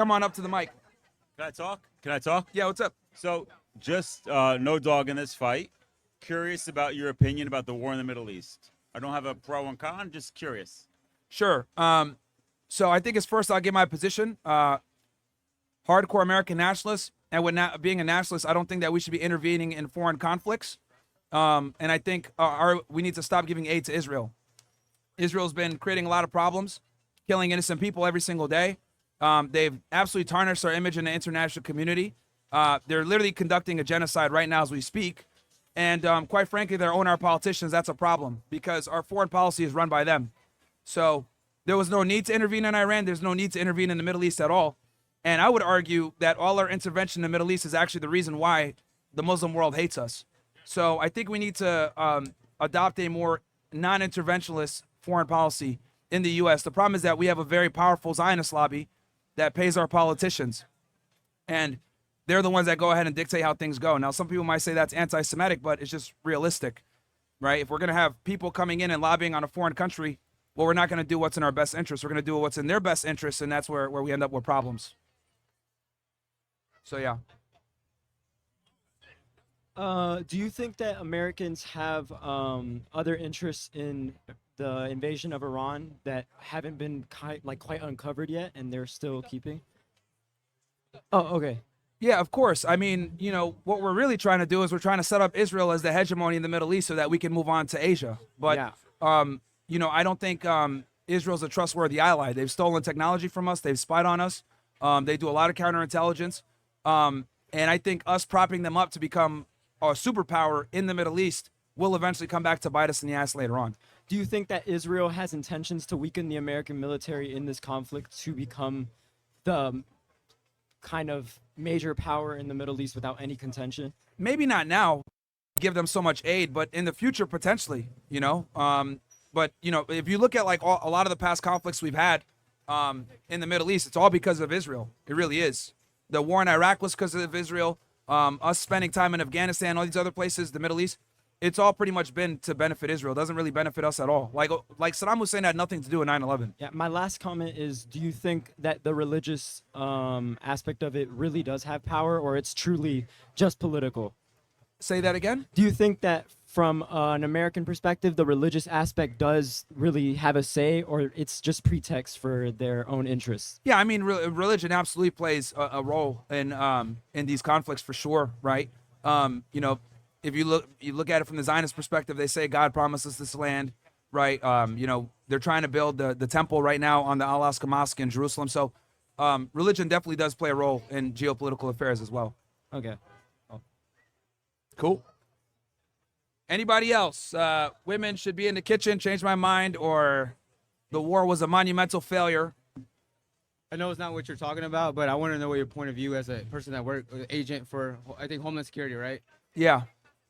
Come on up to the mic. Can I talk? Can I talk? Yeah, what's up? So, just no dog in this fight. Curious about your opinion about the war in the Middle East. I don't have a pro and con, just curious. Sure. So I think it's first I'll give my position. Hardcore American nationalists, and with being a nationalist, I don't think that we should be intervening in foreign conflicts. And I think we need to stop giving aid to Israel. Israel's been creating a lot of problems, killing innocent people every single day. They've absolutely tarnished our image in the international community. They're literally conducting a genocide right now as we speak. And quite frankly, they own our politicians. That's a problem because our foreign policy is run by them. So there was no need to intervene in Iran. There's no need to intervene in the Middle East at all. And I would argue that all our intervention in the Middle East is actually the reason why the Muslim world hates us. So I think we need to adopt a more non-interventionist foreign policy in the U.S. The problem is that we have a very powerful Zionist lobby that pays our politicians. And they're the ones that go ahead and dictate how things go. Now, some people might say that's anti-Semitic, but it's just realistic, right? If we're going to have people coming in and lobbying on a foreign country, well, we're not going to do what's in our best interest. We're going to do what's in their best interest, and that's where we end up with problems. So, yeah. Do you think that Americans have other interests in the invasion of Iran that haven't been quite uncovered yet, and they're still keeping? Oh, okay. Yeah, of course. I mean, you know, what we're really trying to do is we're trying to set up Israel as the hegemony in the Middle East so that we can move on to Asia. But, you know, I don't think Israel's a trustworthy ally. They've stolen technology from us. They've spied on us. They do a lot of counterintelligence. And I think us propping them up to become a superpower in the Middle East will eventually come back to bite us in the ass later on. Do you think that Israel has intentions to weaken the American military in this conflict to become the kind of major power in the Middle East without any contention? Maybe not now, give them so much aid, but in the future, potentially, you know. But, you know, if you look at like a lot of the past conflicts we've had in the Middle East, it's all because of Israel. It really is. The war in Iraq was because of Israel. Us spending time in Afghanistan, all these other places, the Middle East, it's all pretty much been to benefit Israel. It doesn't really benefit us at all. Like Saddam Hussein had nothing to do with 9/11. Yeah, my last comment is, do you think that the religious aspect of it really does have power, or it's truly just political? Say that again? Do you think that from an American perspective, the religious aspect does really have a say, or it's just pretext for their own interests? Yeah, I mean, religion absolutely plays a role in these conflicts for sure, right? You know, if you look at it from the Zionist perspective, they say God promised us this land, right? You know, they're trying to build the temple right now on the Al-Aqsa Mosque in Jerusalem. So religion definitely does play a role in geopolitical affairs as well. Okay. Cool. Anybody else? Women should be in the kitchen, change my mind, or the war was a monumental failure. I know it's not what you're talking about, but I want to know what your point of view as a person that agent for, I think, Homeland Security, right? Yeah.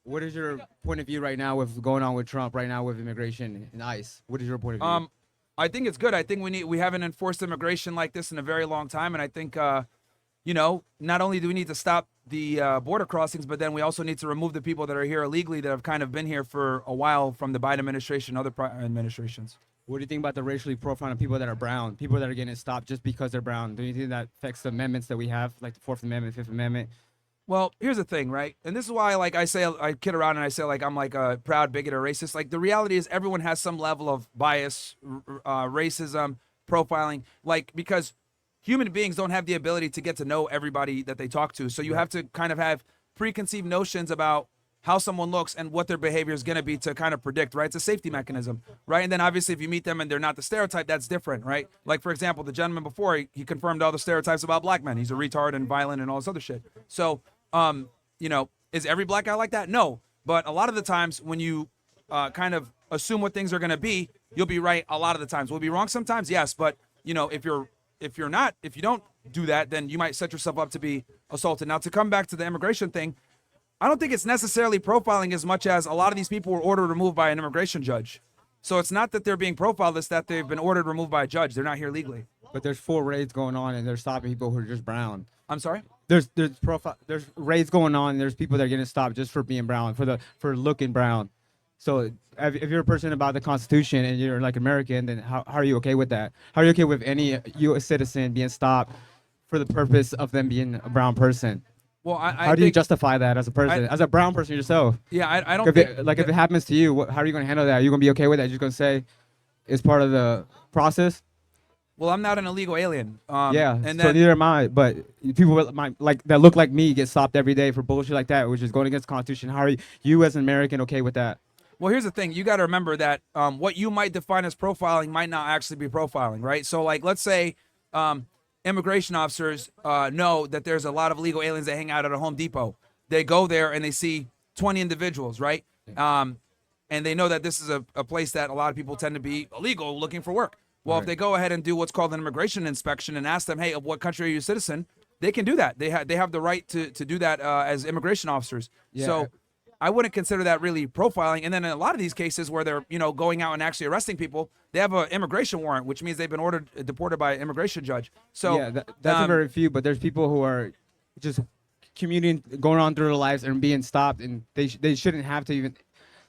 What is your point of view right now with going on with Trump right now with immigration and ICE? What is your point of view? I think it's good. I think we haven't enforced immigration like this in a very long time, and I think you know, not only do we need to stop the border crossings, but then we also need to remove the people that are here illegally that have kind of been here for a while from the Biden administration, other administrations. What do you think about the racially profiling of people that are brown, people that are getting stopped just because they're brown? Do you think that affects the amendments that we have, like the Fourth Amendment, Fifth Amendment? Well, here's the thing, right? And this is why, like, I kid around and I say, like, I'm like a proud bigot or racist. Like, the reality is everyone has some level of bias, racism, profiling, like, because human beings don't have the ability to get to know everybody that they talk to. So you have to kind of have preconceived notions about how someone looks and what their behavior is going to be to kind of predict, right? It's a safety mechanism, right? And then obviously if you meet them and they're not the stereotype, that's different, right? Like, for example, the gentleman before, he confirmed all the stereotypes about black men. He's a retard and violent and all this other shit. So, you know, is every black guy like that? No. But a lot of the times when you kind of assume what things are going to be, you'll be right a lot of the times. We'll be wrong sometimes, yes. But, you know, if you don't do that, then you might set yourself up to be assaulted. Now, to come back to the immigration thing, I don't think it's necessarily profiling as much as a lot of these people were ordered removed by an immigration judge. So it's not that they're being profiled, it's that they've been ordered removed by a judge. They're not here legally. But there's 4 raids going on and they're stopping people who are just brown. I'm sorry? There's raids going on and there's people that are getting stopped just for being brown, for looking brown. So if you're a person about the Constitution and you're like American, then how are you okay with that? How are you okay with any U.S. citizen being stopped for the purpose of them being a brown person. Well, I How do you think, justify that as a person, as a brown person yourself? yeah, I don't If think it, like if it happens to you, how are you gonna handle that? Are you gonna be okay with that? You're just gonna say it's part of the process? well, I'm not an illegal alien. Yeah, And so then neither am I. But people like that look like me get stopped every day for bullshit like that, which is going against the Constitution. How are you as an American okay with that? well, here's the thing. You got to remember that what you might define as profiling might not actually be profiling, right? So, like, let's say immigration officers know that there's a lot of illegal aliens that hang out at a Home Depot. They go there and they see 20 individuals, right? And they know that this is a place that a lot of people tend to be illegal looking for work. Well, if Right. they go ahead and do what's called an immigration inspection and ask them, hey, of what country are you a citizen? They can do that. They have the right to do that as immigration officers. Yeah. So I wouldn't consider that really profiling. And then in a lot of these cases where they're going out and actually arresting people, they have an immigration warrant, which means they've been deported by an immigration judge. So yeah, that's a very few. But there's people who are just commuting, going on through their lives and being stopped, and they shouldn't have to even.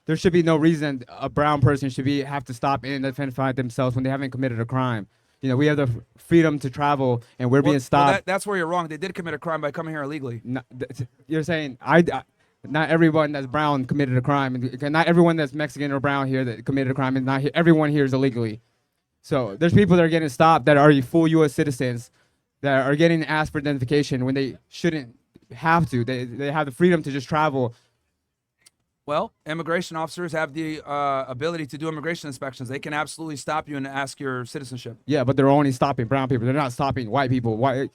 There should be no reason a brown person should have to stop and identify themselves when they haven't committed a crime. We have the freedom to travel, and we're being stopped. That's where you're wrong. They did commit a crime by coming here illegally. You're saying not everyone that's brown committed a crime, and not everyone that's Mexican or brown here that committed a crime, and not everyone here is illegally. So there's people that are getting stopped that are full U.S. citizens that are getting asked for identification when they shouldn't have to. They have the freedom to just travel. Well, immigration officers have the ability to do immigration inspections. They can absolutely stop you and ask your citizenship. Yeah, but they're only stopping brown people. They're not stopping white people. Why?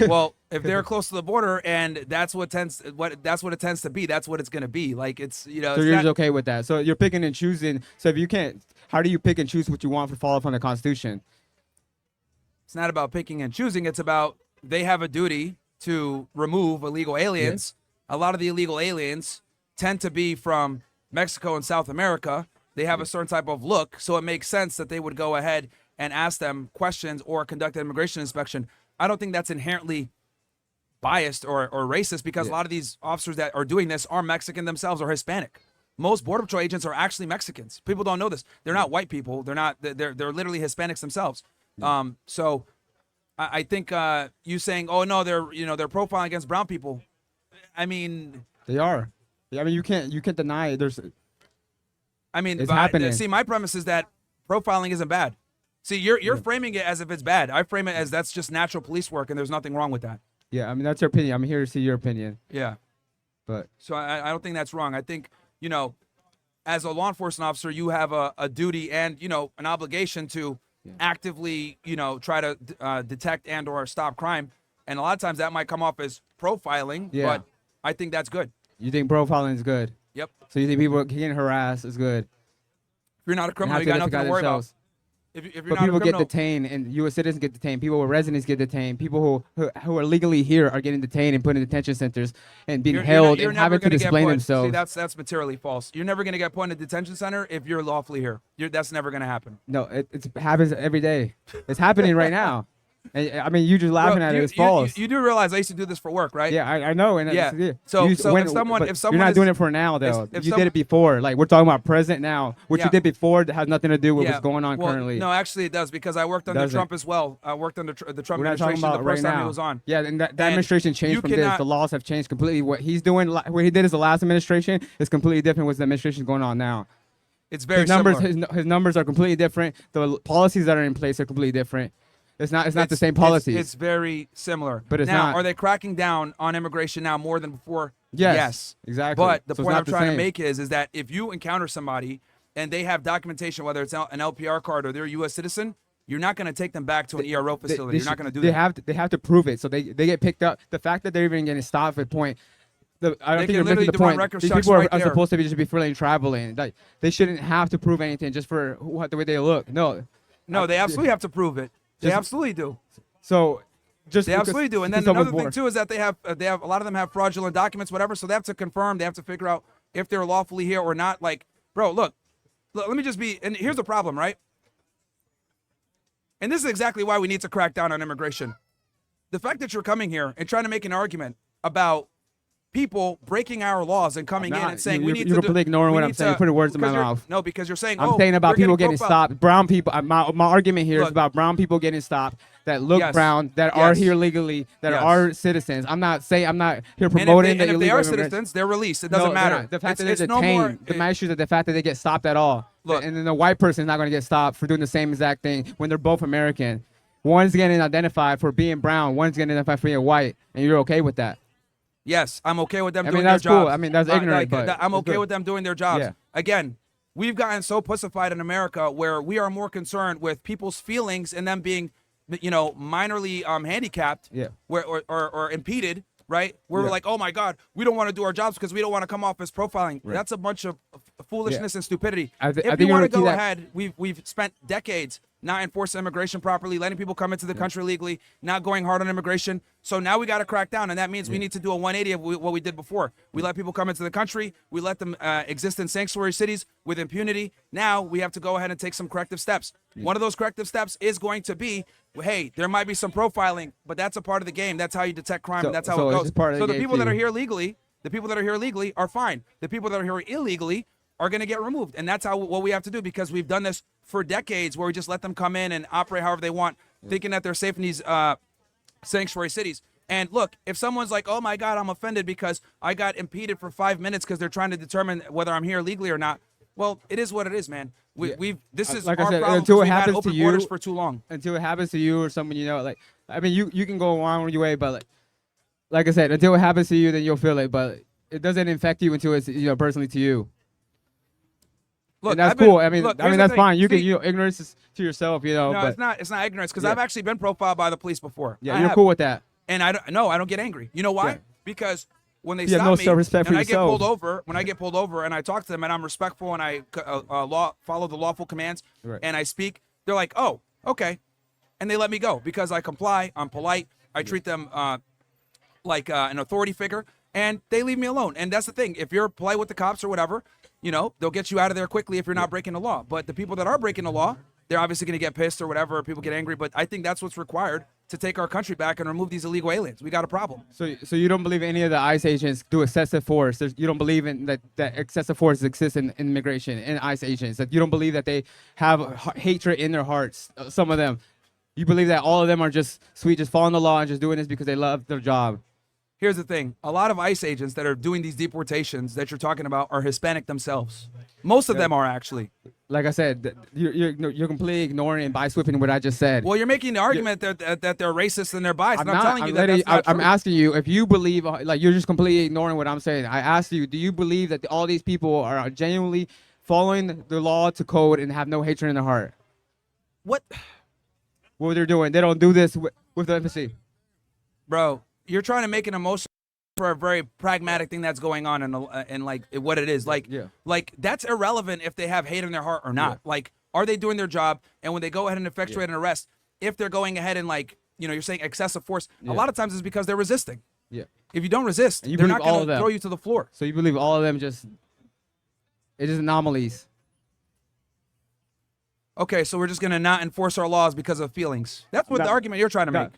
Well, if they're close to the border and that's what it tends to be, that's what it's going to be. Like it's So it's you're not- just okay with that. So you're picking and choosing. So if you can't, how do you pick and choose what you want to follow from the Constitution? it's not about picking and choosing. It's about they have a duty to remove illegal aliens. A lot of the illegal aliens tend to be from Mexico and South America. They have a certain type of look, so it makes sense that they would go ahead and ask them questions or conduct an immigration inspection. I don't think that's inherently biased or racist because a lot of these officers that are doing this are Mexican themselves or Hispanic. Most Border Patrol agents are actually Mexicans. People don't know this. They're not white people. They're not. They're literally Hispanics themselves. So I think you saying, oh no, they're profiling against brown people. I mean, They are. I mean, you can't deny it. It's but happening. see, my premise is that profiling isn't bad. See, you're framing it as if it's bad. I frame it as that's just natural police work, and there's nothing wrong with that. Yeah, I mean that's your opinion. I'm here to see your opinion, Yeah. but So I don't think that's wrong. I think, as a law enforcement officer, you have a duty and, an obligation to actively, try to detect and or stop crime. And a lot of times that might come off as profiling, Yeah. but I think that's good. you think profiling is good. Yep. So you think people getting harassed is good. If you're not a And criminal, have you to got nothing to identify worry about. themselves. If you're But not people a get criminal, detained, and U.S. citizens get detained. People with residents get detained. People who are legally here are getting detained and put in detention centers and being held you're and never having to gonna get explain put. themselves. See, that's materially false. You're never going to get put in a detention center if you're lawfully here. That's never going to happen. No, it happens every day. It's happening right now. And, I mean, you just laughing Bro, at you, it. It's you- false. You do realize I used to do this for work, right? Yeah, I know. And Yeah. it's- So you- if someone but is- you're not doing it for now, though. if You some- did it before. Like we're talking about present now. What Yeah. you did before that has nothing to do with Yeah. what's going on Well, currently. No, actually it does because I worked under Doesn't. Trump as well. I worked under the Trump We're not talking administration about the right first time now. he was on. Yeah, and that And administration changed you from this. cannot- The laws have changed completely. What he's doing, what he did as the last administration, is completely different. What the administration is going on now. It's very His numbers, similar. his numbers are completely different. The policies that are in place are completely different. It's not the same policies. It's very similar. But it's now, not. are they cracking down on immigration now more than before? Yes, exactly. But the So it's point not I'm the trying to same. make is that if you encounter somebody and they have documentation, whether it's an LPR card or they're a U.S. citizen, you're not going to take them back to an ERO facility. You're not going to do that. They have to prove it. So they get picked up. The fact that they're even getting stopped at point. I don't They think can you're missing literally the do on point. record These checks people are, right are there. supposed to be just be freely traveling. Like they shouldn't have to prove anything just for the way they look. No. No, they absolutely have to prove it. They Just- absolutely do. So just They absolutely do. And then because another someone's thing too is that they have a lot of them have fraudulent documents, whatever. So they have to confirm. They have to figure out if they're lawfully here or not. Like, bro, look, let me just be. And here's the problem, right? And this is exactly why we need to crack down on immigration. The fact that you're coming here and trying to make an argument about people breaking our laws and coming in and saying we need to. You're completely ignoring what I'm saying. You're putting words in my because mouth. No, because you're saying. I'm saying about people getting profiled. stopped. Brown people. My argument here is Look. about brown people getting stopped that look Yes. brown, that are Yes. here legally, that Yes. are citizens. I'm not here And promoting if that they illegal are immigrants. citizens, they're released. It No, doesn't they're matter. not. The fact that it's they're no more. detained, the issue is that the fact that they get stopped at all. Look. And then the white person is not going to get stopped for doing the same exact thing when they're both American. One's getting identified for being brown, one's getting identified for being white, and you're okay with that. Yes, I'm okay with them I doing mean, their that's jobs. cool. I mean, that's ignorant, but I'm it's okay good. with them doing their jobs. Yeah. Again, we've gotten so pussified in America where we are more concerned with people's feelings and them being, minorly handicapped, Yeah. or impeded, right? Where we're Yeah. like, oh my God, we don't want to do our jobs because we don't want to come off as profiling. Right. That's a bunch of foolishness and stupidity. I If think you you're want to gonna see go that- ahead, we've spent decades not enforcing immigration properly, letting people come into the country legally, not going hard on immigration. So now we got to crack down, and that means we need to do a 180 of what we did before. We let people come into the country, we let them exist in sanctuary cities with impunity. Now we have to go ahead and take some corrective steps. One of those corrective steps is going to be, hey, there might be some profiling, but that's a part of the game. That's how you detect crime, So- and that's how so it it's goes. just part of So the the game people to that are you. here legally are fine. The people that are here illegally are going to get removed, and that's what we have to do, because we've done this for decades, where we just let them come in and operate however they want, thinking that they're safe in these sanctuary cities. And look, if someone's like, "Oh my God, I'm offended because I got impeded for 5 minutes because they're trying to determine whether I'm here legally or not," well, it is what it is, man. This is Like I our said, problem until because it we've had happens to open you- borders for too long. Until it happens to you or someone I mean, you can go on your way, but like I said, until it happens to you, then you'll feel it. But it doesn't infect you until it's personally to you. Look, And that's I've been- cool. I mean, look, here's the that's thing. fine. You See, can ignorance is to yourself, No, but it's not ignorance, because Yeah. I've actually been profiled by the police before. yeah, I you're have. cool with that. And I don't get angry. You know why? Yeah. Because when they You have stop no me self-respect and for I get yourself. pulled over and I talk to them and I'm respectful and I follow the lawful commands Right. and I speak, they're like, "Oh, okay," and they let me go because I comply. I'm polite. I treat them like an authority figure, and they leave me alone. And that's the thing. If you're polite with the cops or whatever, they'll get you out of there quickly if you're not breaking the law. But the people that are breaking the law, they're obviously going to get pissed or whatever. Or people get angry. But I think that's what's required to take our country back and remove these illegal aliens. We got a problem. So you don't believe any of the ICE agents do excessive force? You don't believe in that excessive force exists in immigration and ICE agents? That you don't believe that they have hatred in their hearts? Some of them. You believe that all of them are just sweet, just following the law and just doing this because they love their job? Here's the thing. A lot of ICE agents that are doing these deportations that you're talking about are Hispanic themselves. Most of them are actually. Like I said, you're completely ignoring and by sweeping what I just said. Well, you're making the argument that they're racist and they're biased. And I'm telling you letting- that's not I'm true. asking you if you believe, you're just completely ignoring what I'm saying. I asked you, do you believe that all these people are genuinely following the law to code and have no hatred in their heart? What? What they're doing, they don't do this with the embassy. Bro, you're trying to make an emotion for a very pragmatic thing that's going on and like what it is. Like, Yeah. like that's irrelevant if they have hate in their heart or not. Like, are they doing their job? And when they go ahead and effectuate an arrest, if they're going ahead and you're saying excessive force, a lot of times it's because they're resisting. Yeah. If you don't resist, And you they're believe not all going of to them. throw you to the floor. So you believe all of them it's just anomalies? Okay, so we're just going to not enforce our laws because of feelings. That's what No, the argument you're trying to no. make.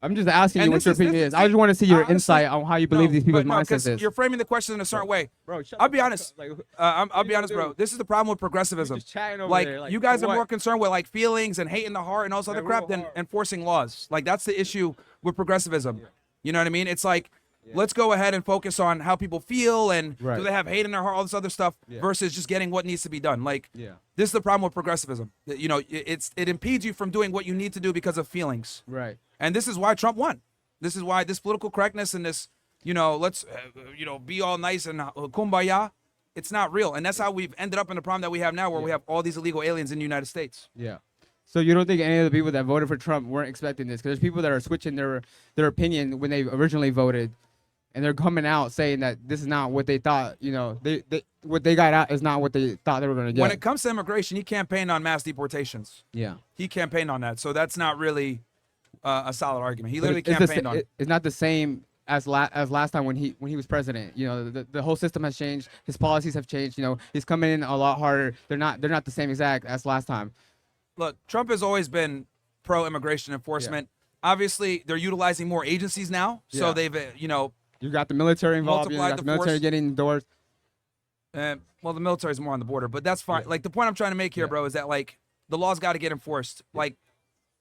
I'm just asking And you what this your is- this opinion is- is. I just want to see your honestly, insight on how you believe these people's but no, 'cause mindsets is. You're framing the question in a certain way. Bro, shut I'll the be fuck honest. up. Like, I'll be you honest, gonna bro. do? This is the problem with progressivism. just chatting over Like, there, like, you guys for are more what? concerned with feelings and hate in the heart and all this other Yeah, crap real than hard. enforcing laws. Like, that's the issue with progressivism. You know what I mean? It's like, let's go ahead and focus on how people feel and Right. do they have hate in their heart, all this other stuff, Yeah. versus just getting what needs to be done. Like, Yeah. this is the problem with progressivism. It impedes you from doing what you need to do because of feelings. Right. And this is why Trump won. This is why this political correctness and this, let's, be all nice and kumbaya, it's not real. And that's how we've ended up in the problem that we have now, where we have all these illegal aliens in the United States. Yeah. So you don't think any of the people that voted for Trump weren't expecting this? Because there's people that are switching their opinion when they originally voted, and they're coming out saying that this is not what they thought. What they got out is not what they thought they were going to get. When it comes to immigration, he campaigned on mass deportations. Yeah. He campaigned on that. So that's not really a solid argument. He literally But it's campaigned on it. It's not the same as last time when he was president. The whole system has changed. His policies have changed. He's coming in a lot harder. They're not the same exact as last time. Look, Trump has always been pro-immigration enforcement. Obviously, they're utilizing more agencies now. So Yeah. they've, You got the military involved. You Multiplied got the the military force. getting indoors. Well, the military's more on the border, but that's fine. Yeah. Like the point I'm trying to make here, Yeah. bro, is that like the law's got to get enforced. Like,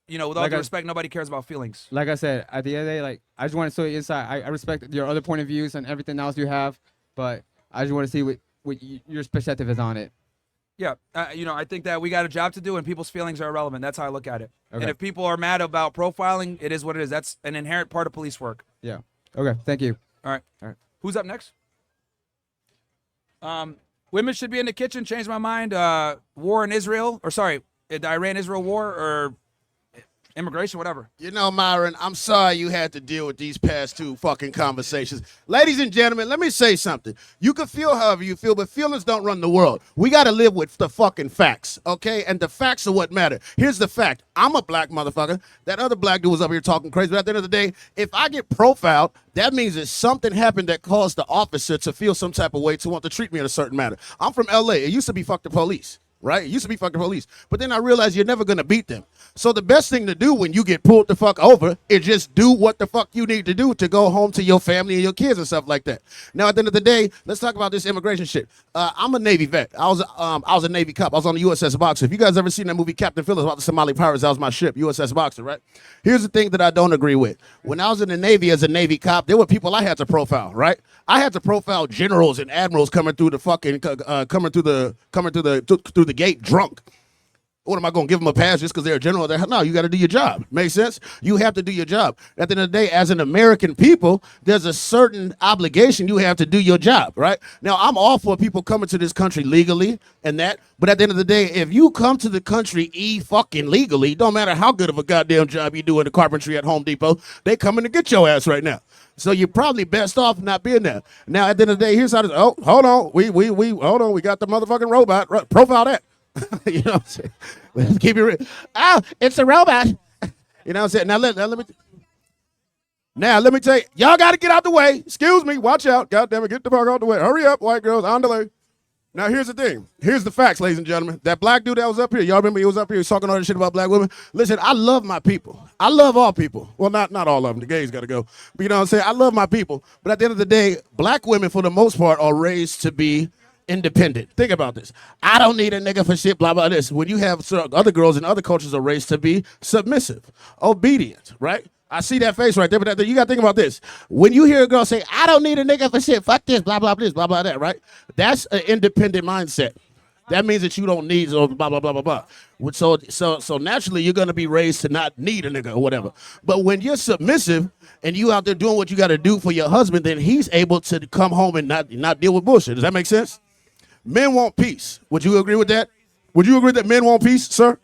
with all Like due I- respect, nobody cares about feelings. Like I said, at the end of the day, like I just want to show you inside. I respect your other point of views and everything else you have, but I just want to see what your perspective is on it. Yeah, I think that we got a job to do, and people's feelings are irrelevant. That's how I look at it. Okay. And if people are mad about profiling, it is what it is. That's an inherent part of police work. Yeah. Okay. Thank you. All right. All right. Who's up next? Women should be in the kitchen. Changed my mind. War in Israel, or sorry, the Iran-Israel war, or immigration, whatever. You know, Myron, I'm sorry you had to deal with these past two fucking conversations. Ladies and gentlemen, let me say something. You can feel however you feel, but feelings don't run the world. We got to live with the fucking facts, okay? And the facts are what matter. Here's the fact. I'm a black motherfucker. That other black dude was up here talking crazy. But at the end of the day, if I get profiled, that means that something happened that caused the officer to feel some type of way to want to treat me in a certain manner. I'm from L.A. It used to be fuck the police. Right? It used to be fuck the police. But then I realized you're never going to beat them. So the best thing to do when you get pulled the fuck over is just do what the fuck you need to do to go home to your family and your kids and stuff like that. Now, at the end of the day, let's talk about this immigration shit. I'm a Navy vet. I was a Navy cop. I was on the USS Boxer. If you guys ever seen that movie Captain Phillips about the Somali pirates, that was my ship, USS Boxer, right? Here's the thing that I don't agree with. When I was in the Navy as a Navy cop, there were people I had to profile, right? I had to profile generals and admirals coming through the fucking coming through the gate drunk. What am I going to give them a pass just because they're a general? No, you got to do your job. Makes sense? You have to do your job. At the end of the day, as an American people, there's a certain obligation you have to do your job, right? Now, I'm all for people coming to this country legally and that, but at the end of the day, if you come to the country fucking legally, don't matter how good of a goddamn job you do in the carpentry at Home Depot, they coming to get your ass right now. So you're probably best off not being there. Now, at the end of the day, here's how this, hold on. We got the motherfucking robot. Profile that. You know what I'm saying? Let's keep it real. Oh, it's a robot. You know what I'm saying? Now let me tell you, y'all got to get out the way. Excuse me. Watch out. God damn it. Get the fuck out the way. Hurry up, white girls. On delay. Now, here's the thing. Here's the facts, ladies and gentlemen. That black dude that was up here, y'all remember he was up here, he was talking all this shit about black women? Listen, I love my people. I love all people. Well, not all of them. The gays got to go. But you know what I'm saying? I love my people. But at the end of the day, black women, for the most part, are raised to be independent. Think about this. I don't need a nigga for shit, blah, blah, this. When you have other girls in other cultures are raised to be submissive, obedient, right? I see that face right there, but you got to think about this. When you hear a girl say, I don't need a nigga for shit, fuck this, blah, blah, this, blah, blah, that, right? That's an independent mindset. That means that you don't need blah, blah, blah, blah, blah. So naturally, you're going to be raised to not need a nigga or whatever. But when you're submissive and you out there doing what you got to do for your husband, then he's able to come home and not deal with bullshit. Does that make sense? Men want peace. Would you agree with that? Would you agree that men want peace, sir?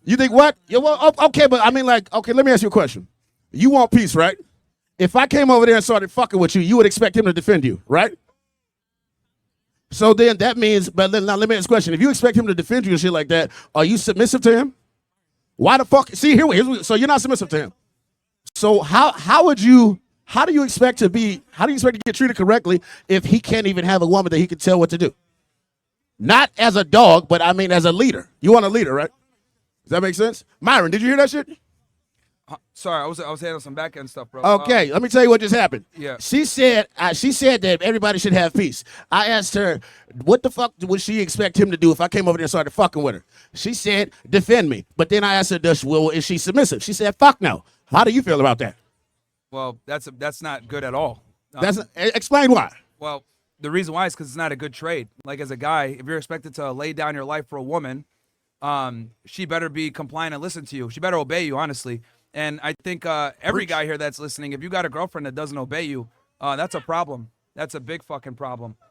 You think what? Yeah, well, okay, but I mean, like, okay, let me ask you a question. You want peace, right? If I came over there and started fucking with you, you would expect him to defend you, right? So then that means, but now let me ask a question. If you expect him to defend you and shit like that, are you submissive to him? Why the fuck? See, so you're not submissive to him. So how do you expect to get treated correctly if he can't even have a woman that he can tell what to do? Not as a dog, but I mean as a leader. You want a leader, right? Does that make sense? Myron, did you hear that shit? Sorry, I was handling some back end stuff, bro. Okay, let me tell you what just happened. Yeah. She said that everybody should have peace. I asked her, what the fuck would she expect him to do if I came over there and started fucking with her? She said, defend me. But then I asked her, is she submissive? She said, fuck no. How do you feel about that? Well, that's not good at all. Explain why. Well, the reason why is because it's not a good trade. Like as a guy, if you're expected to lay down your life for a woman, she better be compliant and listen to you. She better obey you, honestly. And I think every guy here that's listening, if you got a girlfriend that doesn't obey you, that's a problem. That's a big fucking problem.